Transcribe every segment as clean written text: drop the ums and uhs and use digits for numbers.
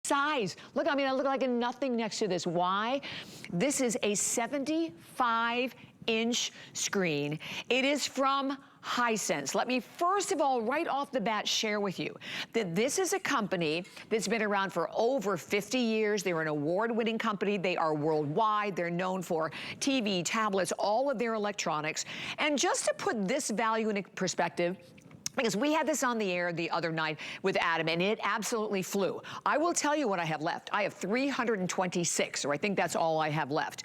size. Look, I mean, I look like nothing next to this. Why? This is a 75-inch screen. It is from Hisense. Let me first of all, right off the bat, share with you that this is a company that's been around for over 50 years. They're an award-winning company. They are worldwide. They're known for TV, tablets, all of their electronics. And just to put this value in perspective, because we had this on the air the other night with Adam, and it absolutely flew. I will tell you what I have left. I have 326, or I think that's all I have left.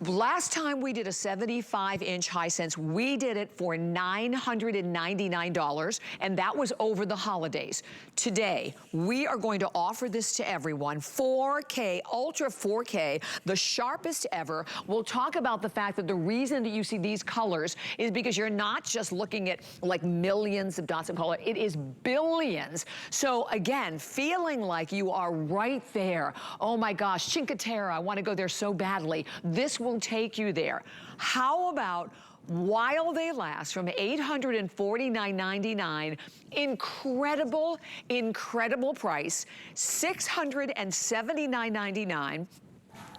Last time we did a 75-inch Hisense, we did it for $999, and that was over the holidays. Today, we are going to offer this to everyone, 4K, Ultra 4K, the sharpest ever. We'll talk about the fact that the reason that you see these colors is because you're not just looking at like millions of dots of color, it is billions. So again, feeling like you are right there. Oh my gosh, Cinque Terre, I want to go there so badly. This will take you there. How about while they last from $849.99, incredible, incredible price, $679.99,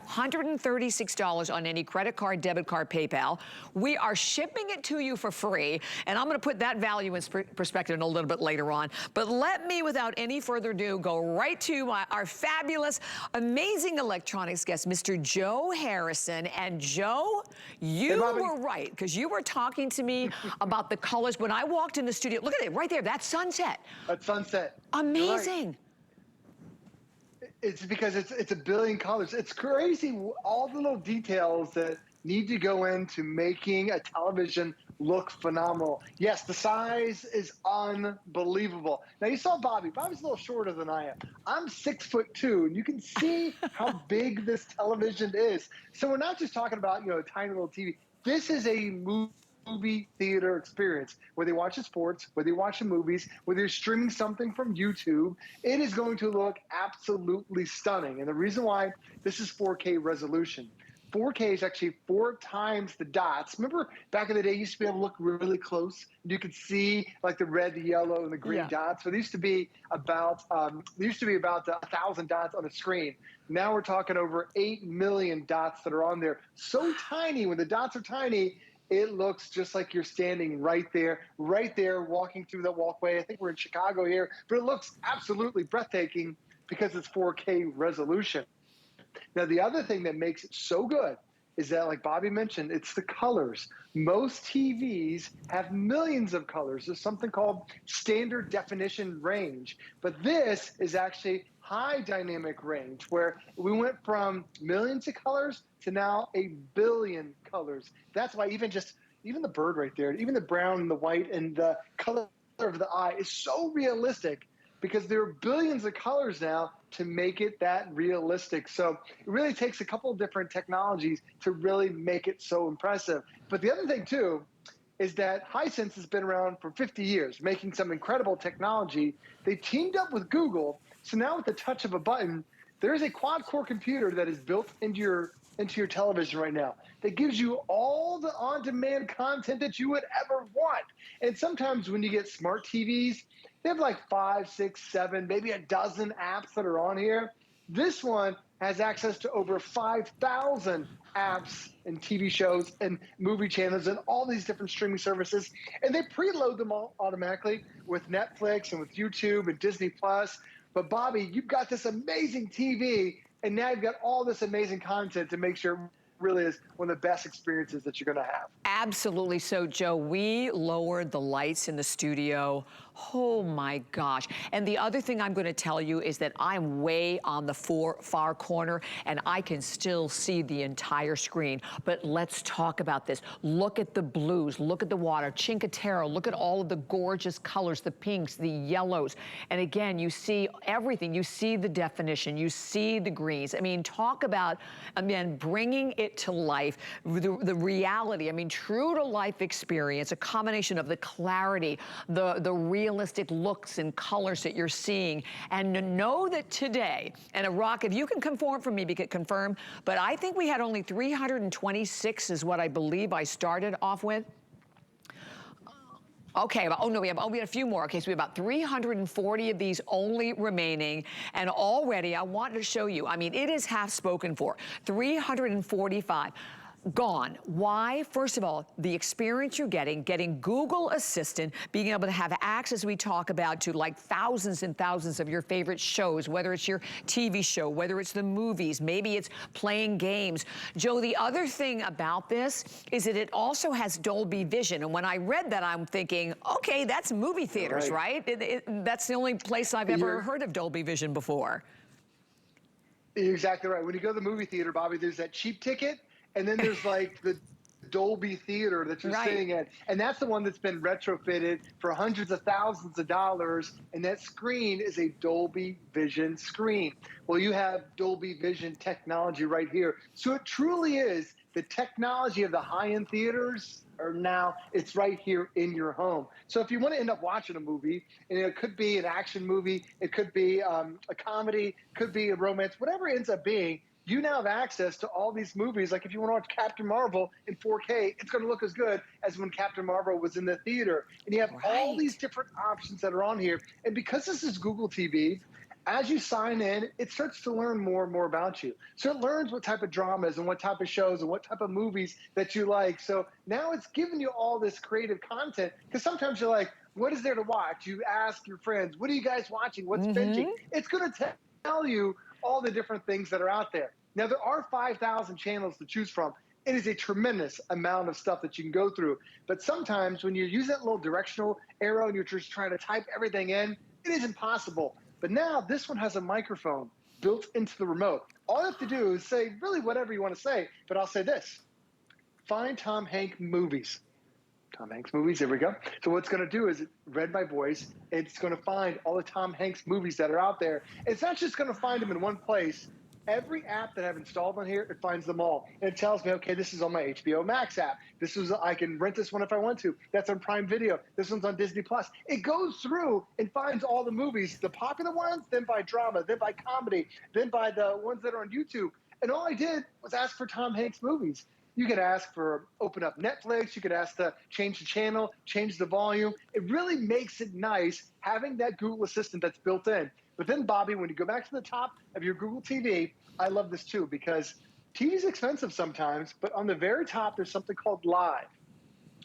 $136 on any credit card, debit card, PayPal. We are shipping it to you for free, and I'm gonna put that value in perspective in a little bit later on. But let me, without any further ado, go right to our fabulous, amazing electronics guest, Mr. Joe Harrison. And Joe, you were right, because you were talking to me about the colors. When I walked in the studio, look at it right there, that's sunset. That's sunset. Amazing. It's because it's a billion colors. It's crazy, all the little details that need to go into making a television look phenomenal. Yes, the size is unbelievable. Now you saw Bobby. Bobby's a little shorter than I am. I'm 6'2", and you can see how big this television is. So we're not just talking about, a tiny little TV. This is a movie theater experience. Whether you watch the sports, whether you watch the movies, whether you're streaming something from YouTube, it is going to look absolutely stunning. And the reason why this is 4K resolution. 4K is actually 4 times the dots. Remember back in the day, you used to be able to look really close. You could see like the red, the yellow, and the green dots. So there used to be about 1,000 dots on a screen. Now we're talking over 8 million dots that are on there. So tiny. When the dots are tiny, it looks just like you're standing right there, walking through that walkway. I think we're in Chicago here, but it looks absolutely breathtaking because it's 4K resolution. Now, the other thing that makes it so good is that, like Bobby mentioned, it's the colors. Most TVs have millions of colors. There's something called standard definition range, but this is actually high dynamic range, where we went from millions of colors to now 1 billion colors. That's why even the bird right there, even the brown and the white and the color of the eye is so realistic, because there are billions of colors now to make it that realistic. So it really takes a couple of different technologies to really make it so impressive. But the other thing too is that Hisense has been around for 50 years, making some incredible technology. They teamed up with Google, so now with the touch of a button, there's a quad-core computer that is built into your television right now that gives you all the on-demand content that you would ever want. And sometimes when you get smart TVs, they have like 5, 6, 7, maybe a dozen apps that are on here. This one has access to over 5,000 apps and TV shows and movie channels and all these different streaming services. And they preload them all automatically with Netflix and with YouTube and Disney Plus. But Bobby, you've got this amazing TV, and now you've got all this amazing content to make sure it really is one of the best experiences that you're gonna have. Absolutely. So, Joe, we lowered the lights in the studio. Oh my gosh. And the other thing I'm gonna tell you is that I'm way on the far corner, and I can still see the entire screen. But let's talk about this. Look at the blues, look at the water, Cinque Terre, look at all of the gorgeous colors, the pinks, the yellows. And again, you see everything. You see the definition, you see the greens. I mean, talk about, again, bringing it to life, the reality. I mean, true to life experience, a combination of the clarity, the realistic looks and colors that you're seeing. And to know that today, and Rock, if you can confirm for me, confirm, but I think we had only 326 is what I believe I started off with. Okay, oh no, we have a few more. Okay, so we have about 340 of these only remaining. And already I want to show you, I mean, it is half spoken for. 345. Gone. Why? First of all, the experience you're getting Google Assistant, being able to have access, we talk about, to like thousands and thousands of your favorite shows, whether it's your TV show, whether it's the movies, maybe it's playing games. Joe, the other thing about this is that it also has Dolby Vision. And when I read that, I'm thinking, okay, that's movie theaters, right? That's the only place I've ever heard of Dolby Vision before. You're exactly right. When you go to the movie theater, Bobby, there's that cheap ticket. And then there's like the Dolby Theater that you're sitting in. And that's the one that's been retrofitted for hundreds of thousands of dollars. And that screen is a Dolby Vision screen. Well, you have Dolby Vision technology right here. So it truly is the technology of the high-end theaters are now, it's right here in your home. So if you want to end up watching a movie, and it could be an action movie, it could be a comedy, could be a romance, whatever it ends up being, you now have access to all these movies. Like if you want to watch Captain Marvel in 4K, it's going to look as good as when Captain Marvel was in the theater. And you have all these different options that are on here. And because this is Google TV, as you sign in, it starts to learn more and more about you. So it learns what type of dramas and what type of shows and what type of movies that you like. So now it's giving you all this creative content, because sometimes you're like, what is there to watch? You ask your friends, what are you guys watching? What's binging? It's going to tell you all the different things that are out there. Now, there are 5,000 channels to choose from. It is a tremendous amount of stuff that you can go through. But sometimes when you use that little directional arrow and you're just trying to type everything in, it is impossible. But now this one has a microphone built into the remote. All you have to do is say really whatever you want to say, but I'll say this. Find Tom Hanks movies. Tom Hanks movies, there we go. So what it's going to do is, it read my voice, it's going to find all the Tom Hanks movies that are out there. It's not just going to find them in one place. Every app that I've installed on here, it finds them all. And it tells me, okay, this is on my HBO Max app. This is, I can rent this one if I want to. That's on Prime Video. This one's on Disney Plus. It goes through and finds all the movies, the popular ones, then by drama, then by comedy, then by the ones that are on YouTube. And all I did was ask for Tom Hanks movies. You could ask for open up Netflix. You could ask to change the channel, change the volume. It really makes it nice having that Google Assistant that's built in. But then, Bobby, when you go back to the top of your Google TV, I love this too, because TV is expensive sometimes, but on the very top, there's something called Live.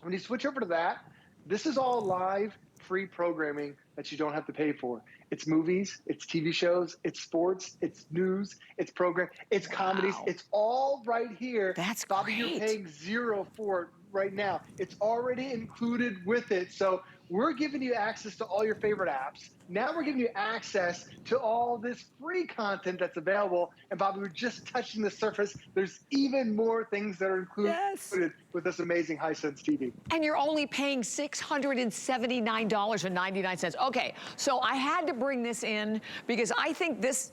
When you switch over to that, this is all live, free programming that you don't have to pay for. It's movies, it's TV shows, it's sports, it's news, it's program, it's comedies. It's all right here. That's Bobby, great. You're paying zero for it right now. It's already included with it. So we're giving you access to all your favorite apps. Now we're giving you access to all this free content that's available. And Bobby, we're just touching the surface. There's even more things that are included with this amazing Hisense TV. And you're only paying $679.99. Okay, so I had to bring this in because I think this,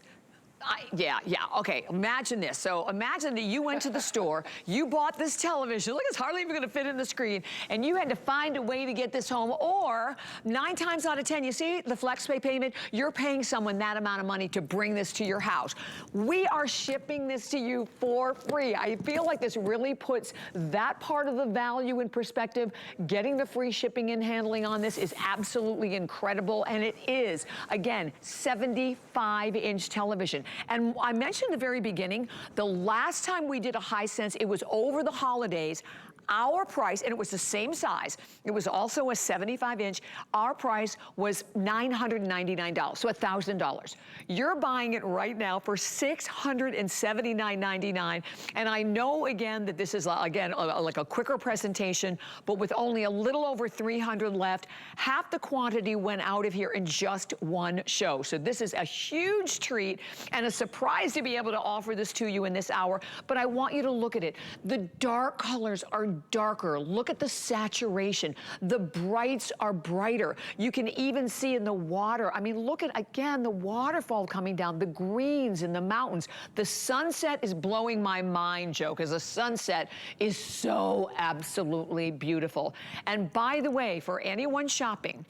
okay, imagine this. So imagine that you went to the store, you bought this television, look, it's hardly even gonna fit in the screen, and you had to find a way to get this home, or 9 times out of 10, you see the FlexPay payment, you're paying someone that amount of money to bring this to your house. We are shipping this to you for free. I feel like this really puts that part of the value in perspective. Getting the free shipping and handling on this is absolutely incredible, and it is, again, 75-inch television. And I mentioned at the very beginning, the last time we did a Hisense, it was over the holidays. Our price, and it was the same size, it was also a 75-inch, our price was $999, so $1,000. You're buying it right now for $679.99, and I know, again, that this is, again, like a quicker presentation, but with only a little over 300 left, half the quantity went out of here in just one show. So this is a huge treat and a surprise to be able to offer this to you in this hour, but I want you to look at it. The dark colors are darker. Look at the saturation. The brights are brighter. You can even see in the water. I mean, look at, again, the waterfall coming down, the greens in the mountains. The sunset is blowing my mind, Joe, because the sunset is so absolutely beautiful. And by the way, for anyone shopping,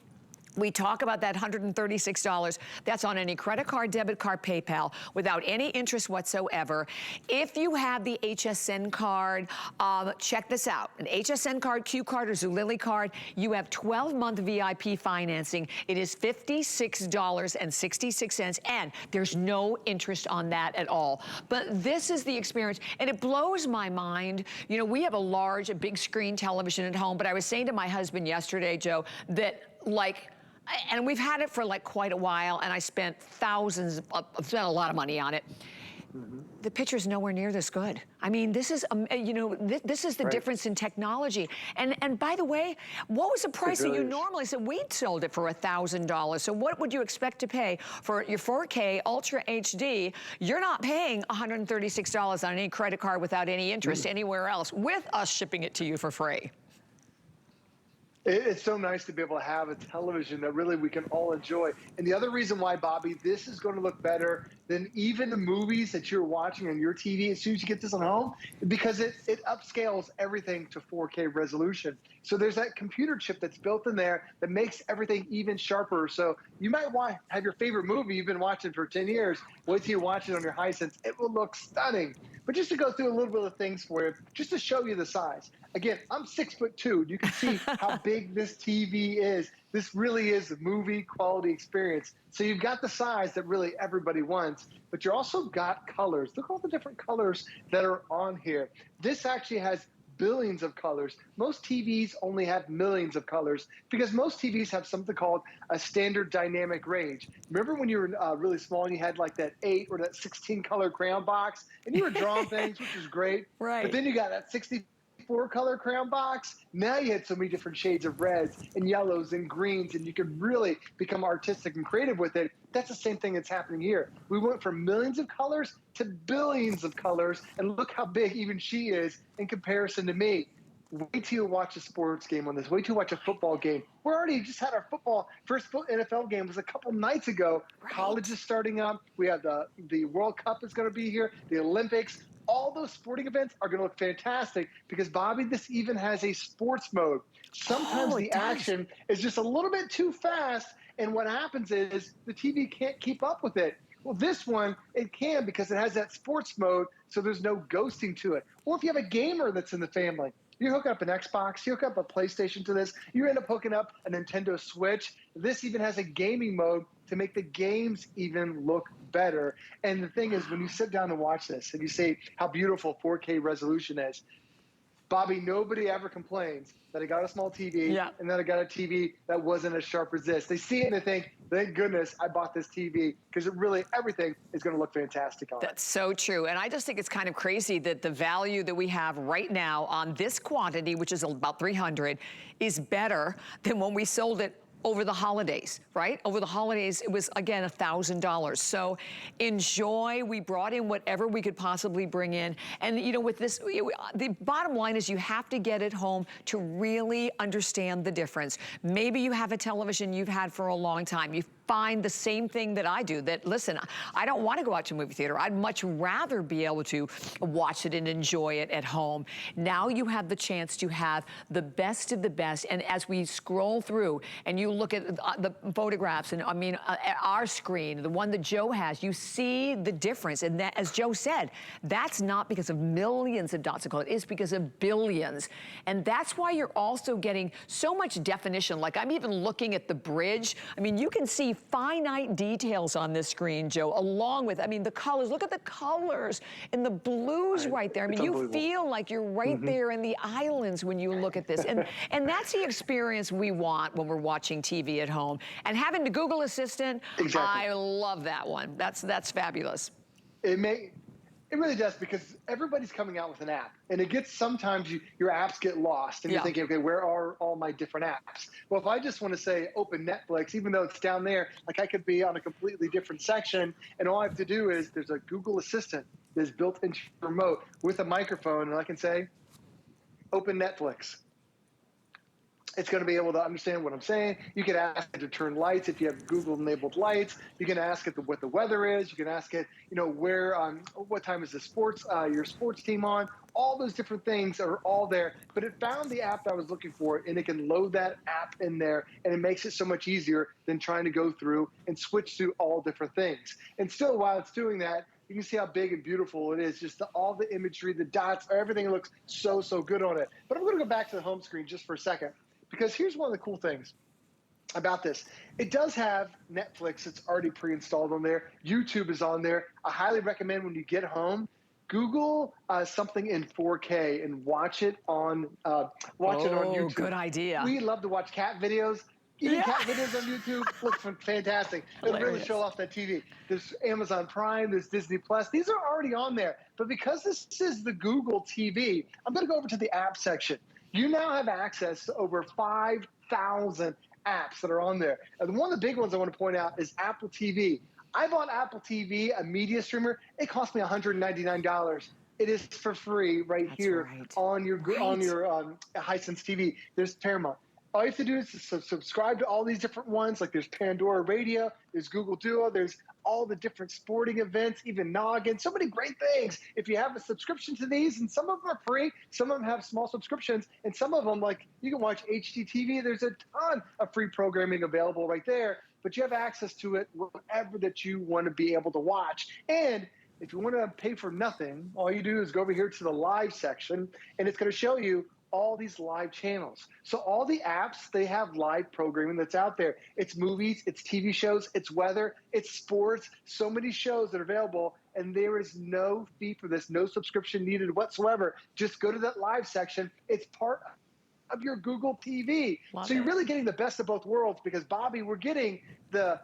We talk about that $136. That's on any credit card, debit card, PayPal, without any interest whatsoever. If you have the HSN card, check this out. An HSN card, Q card, or Zulily card, you have 12-month VIP financing. It is $56.66, and there's no interest on that at all. But this is the experience, and it blows my mind. You know, we have a big screen television at home, but I was saying to my husband yesterday, Joe, that and we've had it for like quite a while, and I spent thousands, spent a lot of money on it. The picture's nowhere near this good. I mean, this is, you know, this is the difference in technology. And by the way, what was the price that you normally said? We sold it for $1,000. So what would you expect to pay for your 4K Ultra HD? You're not paying $136 on any credit card without any interest anywhere else, with us shipping it to you for free. It's so nice to be able to have a television that really we can all enjoy. And the other reason why, Bobby, this is going to look better than even the movies that you're watching on your TV as soon as you get this on home, because it upscales everything to 4K resolution. So there's that computer chip that's built in there that makes everything even sharper. So you might want to have your favorite movie you've been watching for 10 years. Wait till you watch it on your Hisense. It will look stunning. But just to go through a little bit of things for you, just to show you the size. Again, I'm 6'2". You can see how big this TV is. This really is a movie quality experience. So you've got the size that really everybody wants, but you also got colors. Look at all the different colors that are on here. This actually has billions of colors. Most TVs only have millions of colors because most TVs have something called a standard dynamic range. Remember when you were really small and you had like that 8 or that 16 color crayon box and you were drawing things, which is great. Right. But then you got that 64 color crayon box. Now you had so many different shades of reds and yellows and greens, and you could really become artistic and creative with it. That's the same thing that's happening here. We went from millions of colors to billions of colors, and look how big even she is in comparison to me. Wait till you watch a sports game on this. Wait till you watch a football game. We're already just had our first NFL game was a couple nights ago. Right. College is starting up. We have the World Cup is going to be here, the Olympics. All those sporting events are going to look fantastic because, Bobby, this even has a sports mode. Sometimes the action is just a little bit too fast, and what happens is the TV can't keep up with it. Well, this one, it can because it has that sports mode, so there's no ghosting to it. Or if you have a gamer that's in the family, you hook up an Xbox, you hook up a PlayStation to this, you end up hooking up a Nintendo Switch. This even has a gaming mode to make the games even look better. And the thing is, when you sit down and watch this and you see how beautiful 4K resolution is, Bobby, nobody ever complains that I got a small TV and that I got a TV that wasn't as sharp as this. They see it and they think, thank goodness I bought this TV, because it really, everything is going to look fantastic on it. That's so true. And I just think it's kind of crazy that the value that we have right now on this quantity, which is about 300, is better than when we sold it over the holidays, right? Over the holidays, it was, again, $1,000. So enjoy. We brought in whatever we could possibly bring in. And, you know, with this, the bottom line is you have to get it home to really understand the difference. Maybe you have a television you've had for a long time. You find the same thing that I do, that, listen, I don't want to go out to a movie theater. I'd much rather be able to watch it and enjoy it at home. Now you have the chance to have the best of the best. And as we scroll through and you look at the photographs, and I mean, our screen, the one that Joe has, you see the difference. And that, as Joe said, that's not because of millions of dots of color. It's because of billions. And that's why you're also getting so much definition. Like, I'm even looking at the bridge. I mean, you can see finite details on this screen, Joe, along with, I mean, the colors. Look at the colors and the blues right there. I mean, you feel like you're right there in the islands when you look at this. And that's the experience we want when we're watching TV at home. And having the Google Assistant, I love that one. That's fabulous. It really does, because everybody's coming out with an app, and it gets, sometimes your apps get lost, and you're thinking, okay, where are all my different apps? Well, if I just want to say open Netflix, even though it's down there, like I could be on a completely different section, and all I have to do is, there's a Google Assistant that's built into your remote with a microphone, and I can say, open Netflix. It's going to be able to understand what I'm saying. You can ask it to turn lights if you have Google-enabled lights. You can ask it what the weather is. You can ask it, where, what time is the your sports team on. All those different things are all there. But it found the app that I was looking for, and it can load that app in there, and it makes it so much easier than trying to go through and switch through all different things. And still, while it's doing that, you can see how big and beautiful it is. Just all the imagery, the dots, everything looks so good on it. But I'm going to go back to the home screen just for a second. Because here's one of the cool things about this. It does have Netflix. It's already pre-installed on there. YouTube is on there. I highly recommend when you get home, Google something in 4K and watch it on YouTube. Good idea. We love to watch cat videos. Even cat videos on YouTube look fantastic. It'll really show off that TV. There's Amazon Prime, there's Disney Plus. These are already on there. But because this is the Google TV, I'm going to go over to the app section. You now have access to over 5,000 apps that are on there. And one of the big ones I want to point out is Apple TV. I bought Apple TV, a media streamer. It cost me $199. It is for free here on your Hisense TV. There's Paramount. All you have to do is subscribe to all these different ones. Like there's Pandora Radio, there's Google Duo, there's all the different sporting events, even Noggin, so many great things. If you have a subscription to these, and some of them are free, some of them have small subscriptions, and some of them, like you can watch HD TV, there's a ton of free programming available right there, but you have access to it whenever that you want to be able to watch. And if you want to pay for nothing, all you do is go over here to the live section, and it's going to show you all these live channels. So all the apps, they have live programming that's out there. It's movies, it's TV shows, it's weather, it's sports, so many shows that are available, and there is no fee for this, no subscription needed whatsoever. Just go to that live section. It's part of your Google TV. So you're really getting the best of both worlds, because Bobby, we're getting the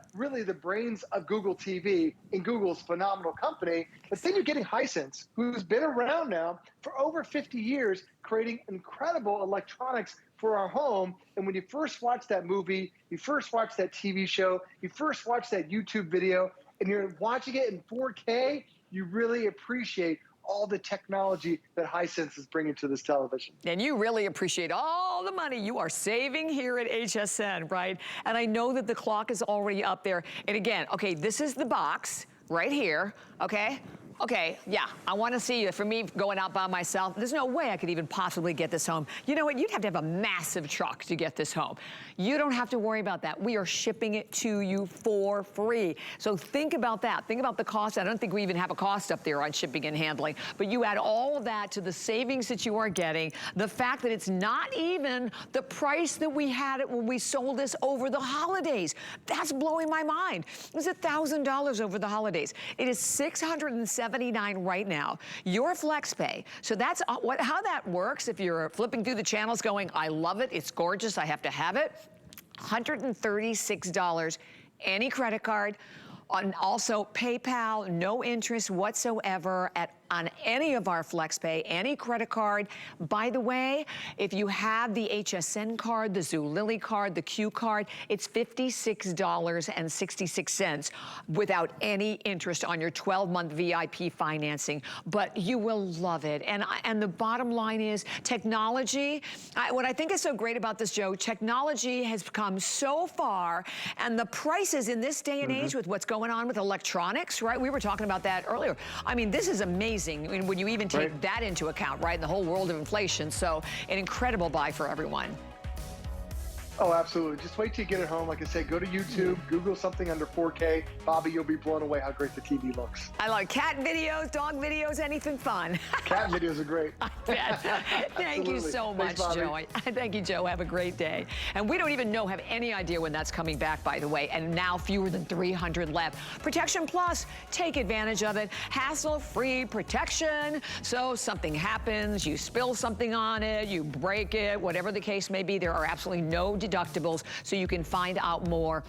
brains of Google TV in Google's phenomenal company, but then you're getting Hisense, who's been around now for over 50 years, creating incredible electronics for our home. And when you first watch that movie, you first watch that TV show, you first watch that YouTube video, and you're watching it in 4K, you really appreciate all the technology that Hisense is bringing to this television. And you really appreciate all the money you are saving here at HSN, right? And I know that the clock is already up there. And again, okay, this is the box right here, okay? Okay, yeah, I want to see, for me going out by myself, there's no way I could even possibly get this home. You know what, you'd have to have a massive truck to get this home. You don't have to worry about that. We are shipping it to you for free. So think about that. Think about the cost. I don't think we even have a cost up there on shipping and handling, but you add all of that to the savings that you are getting, the fact that it's not even the price that we had it when we sold this over the holidays. That's blowing my mind. It was $1,000 over the holidays. It is $679 right now. Your flex pay. So that's how that works. If you're flipping through the channels going, I love it, it's gorgeous, I have to have it. $136, any credit card. On also PayPal, no interest whatsoever on any of our FlexPay, any credit card. By the way, if you have the HSN card, the Zulily card, the Q card, it's $56.66 without any interest on your 12-month VIP financing. But you will love it. And the bottom line is technology. What I think is so great about this, Joe, technology has come so far, and the prices in this day and age with what's going on with electronics, right? We were talking about that earlier. I mean, this is amazing. I mean, when you even take that into account, right? The whole world of inflation. So an incredible buy for everyone. Oh, absolutely. Just wait till you get it home. Like I said, go to YouTube, Google something under 4K. Bobby, you'll be blown away how great the TV looks. I like cat videos, dog videos, anything fun. Cat videos are great. I bet. Thank you so much, Joe. Thank you, Joe. Have a great day. And we don't even have any idea when that's coming back, by the way. And now fewer than 300 left. Protection Plus, take advantage of it. Hassle-free protection. So something happens, you spill something on it, you break it, whatever the case may be, there are absolutely no deductibles, so you can find out more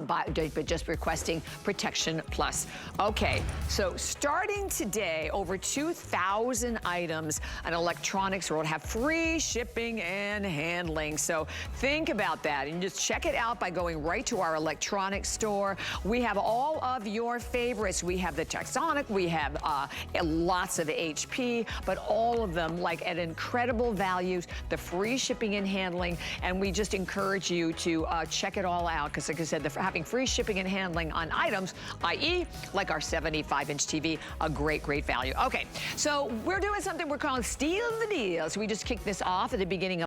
but just requesting Protection Plus. Okay, so starting today, over 2,000 items on electronics will have free shipping and handling. So think about that and just check it out by going right to our electronics store. We have all of your favorites. We have the Texonic, we have lots of HP, but all of them like at incredible values, the free shipping and handling, and we just encourage you to check it all out because, like I said, having free shipping and handling on items, i.e. like our 75-inch TV, a great, great value. Okay, so we're doing something we're calling Steal the Deal. So we just kicked this off at the beginning of